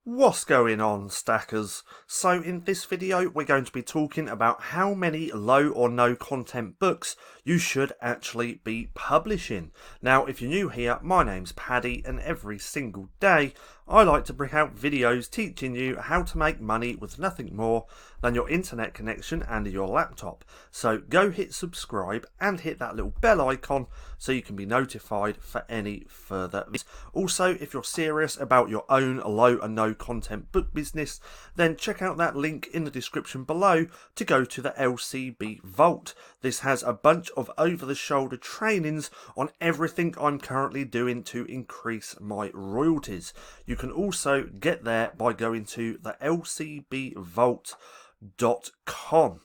What's going on, stackers? So in this video we're going to be talking about how many low or no content books you should actually be publishing. Now if you're new here, my name's Paddy and every single day I like to bring out videos teaching you how to make money with nothing more than your internet connection and your laptop. So go hit subscribe and hit that little bell icon so you can be notified for any further videos. Also, if you're serious about your own low and no content book business, then check out that link in the description below to go to the LCB Vault. This has a bunch of over-the-shoulder trainings on everything I'm currently doing to increase my royalties. You can also get there by going to the lcbvault.com.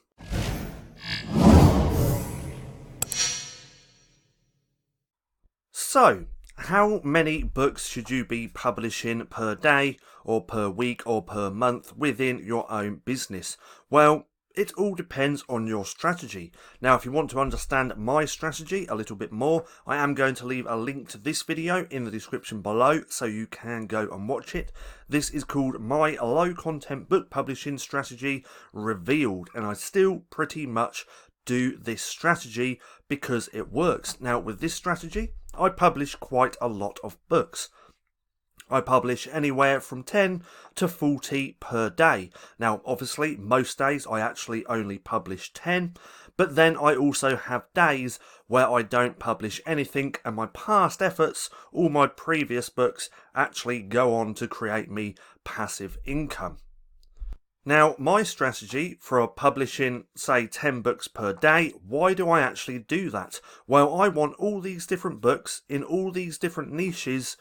So, how many books should you be publishing per day or per week or per month within your own business? Well, it all depends on your strategy. Now, if you want to understand my strategy a little bit more, I am going to leave a link to this video in the description below so you can go and watch it. This is called My Low Content Book Publishing Strategy Revealed, and I still pretty much do this strategy because it works. Now, with this strategy, I publish quite a lot of books. I publish anywhere from 10 to 40 per day. Now, obviously, most days I actually only publish 10, but then I also have days where I don't publish anything, and my past efforts, all my previous books, actually go on to create me passive income. Now, my strategy for publishing, say, 10 books per day, why do I actually do that? Well, I want all these different books in all these different niches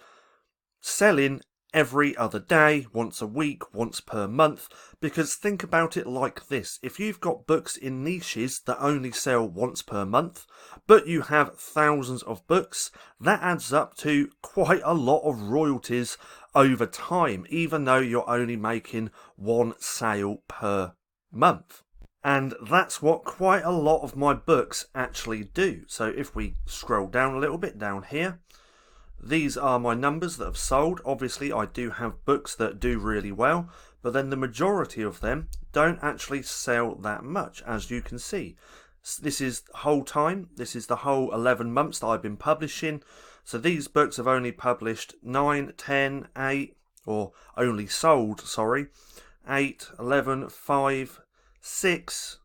selling every other day, once a week, once per month, because think about it like this. If you've got books in niches that only sell once per month, but you have thousands of books, that adds up to quite a lot of royalties over time, even though you're only making one sale per month. And that's what quite a lot of my books actually do. So if we scroll down a little bit down here, these are my numbers that have sold. Obviously, I do have books that do really well, but then the majority of them don't actually sell that much, as you can see. This is whole time. This is the whole 11 months that I've been publishing. So these books have only published 9, 10, 8, or only sold, 8, 11, 5, 6.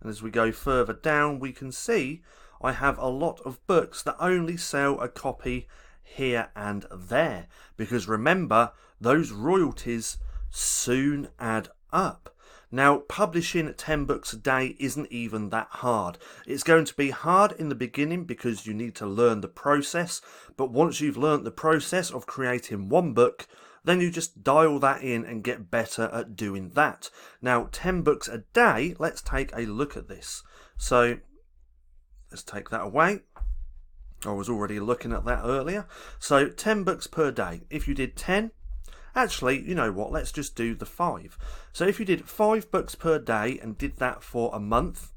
And as we go further down, we can see I have a lot of books that only sell a copy here and there, because remember, those royalties soon add up. Now, publishing 10 books a day isn't even that hard. It's going to be hard in the beginning because you need to learn the process, but once you've learned the process of creating one book, then you just dial that in and get better at doing that. Now, 10 books a day, let's take a look at this. So let's take that away. I was already looking at that earlier. So 10 books per day. If you did 10, actually, you know what, let's just do the 5. So if you did 5 books per day and did that for a month,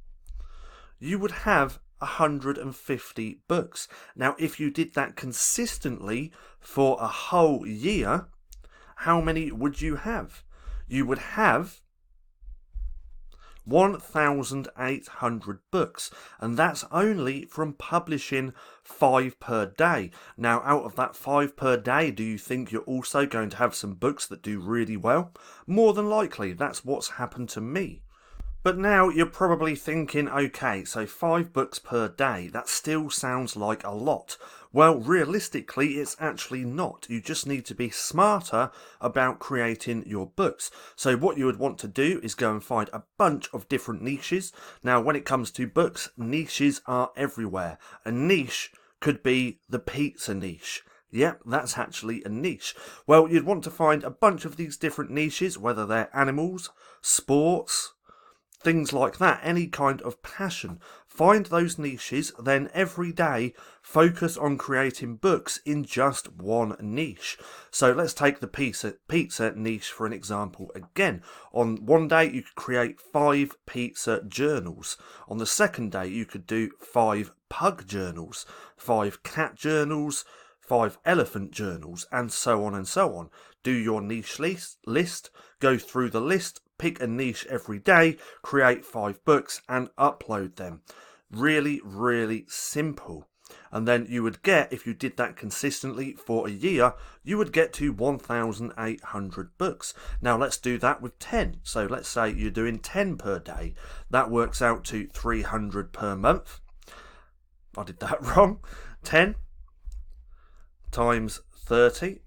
you would have 150 books. Now, if you did that consistently for a whole year, how many would you have? You would have 1,800 books, and that's only from publishing 5 per day. Now, out of that 5 per day, do you think you're also going to have some books that do really well? More than likely, that's what's happened to me. But now you're probably thinking, okay, so 5 books per day, that still sounds like a lot. Well, realistically, it's actually not. You just need to be smarter about creating your books. So what you would want to do is go and find a bunch of different niches. Now, when it comes to books, niches are everywhere. A niche could be the pizza niche. Yep, that's actually a niche. Well, you'd want to find a bunch of these different niches, whether they're animals, sports, things like that, any kind of passion. Find those niches, then every day focus on creating books in just one niche. So let's take the pizza niche for an example again. On one day you could create 5 pizza journals. On the second day you could do 5 pug journals, 5 cat journals, 5 elephant journals, and so on and so on. do your niche list, go through the list, pick a niche every day, create 5 books and upload them. Really, really simple. And then you would get, if you did that consistently for a year, you would get to 1,800 books. Now let's do that with 10. So let's say you're doing 10 per day. That works out to 300 per month. I did that wrong. 10 times 30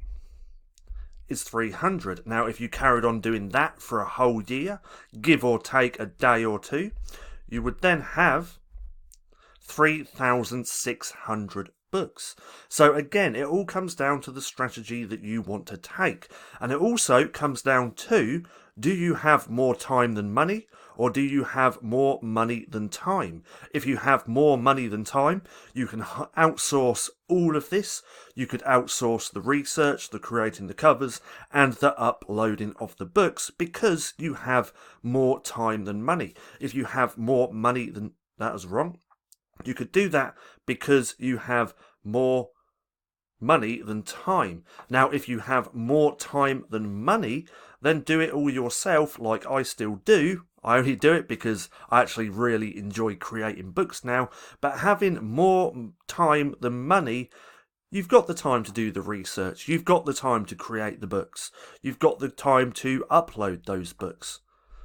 is 300. Now if you carried on doing that for a whole year, give or take a day or two, you would then have 3,600 books. So again, it all comes down to the strategy that you want to take. And it also comes down to, do you have more time than money, or do you have more money than time? If you have more money than time, you can outsource all of this. You could outsource the research, the creating the covers, and the uploading of the books, because you have more time than money. If you have more money than... That was wrong. You could do that because you have more money than time. Now, if you have more time than money, then do it all yourself, like I still do. I only do it because I actually really enjoy creating books now. But having more time than money, you've got the time to do the research. You've got the time to create the books. You've got the time to upload those books.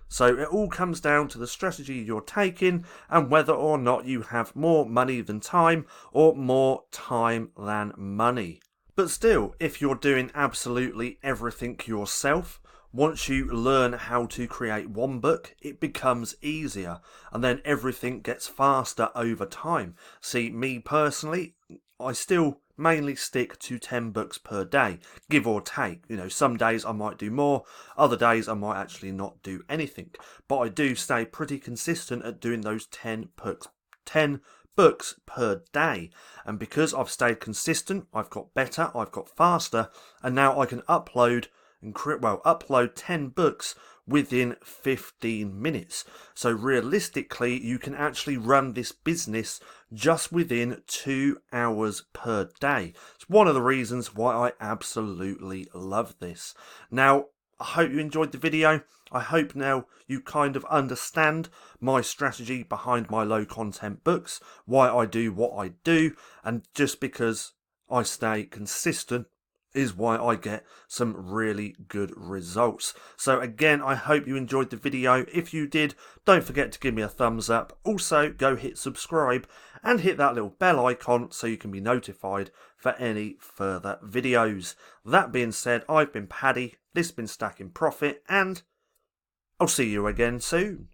So it all comes down to the strategy you're taking and whether or not you have more money than time or more time than money. But still, if you're doing absolutely everything yourself, once you learn how to create one book, it becomes easier and then everything gets faster over time. See, me personally, I still mainly stick to 10 books per day, give or take. You know, some days I might do more, other days I might actually not do anything. But I do stay pretty consistent at doing those 10 books per day. And because I've stayed consistent, I've got better, I've got faster, and now I can upload 10 books within 15 minutes. So realistically, you can actually run this business just within 2 hours per day. It's one of the reasons why I absolutely love this. Now, I hope you enjoyed the video. I hope now you kind of understand my strategy behind my low content books, why I do what I do, and just because I stay consistent is why I get some really good results. So again, I hope you enjoyed the video. If you did, don't forget to give me a thumbs up. Also, go hit subscribe and hit that little bell icon so you can be notified for any further videos. That being said, I've been Paddy, this has been Stacking Profit, and I'll see you again soon.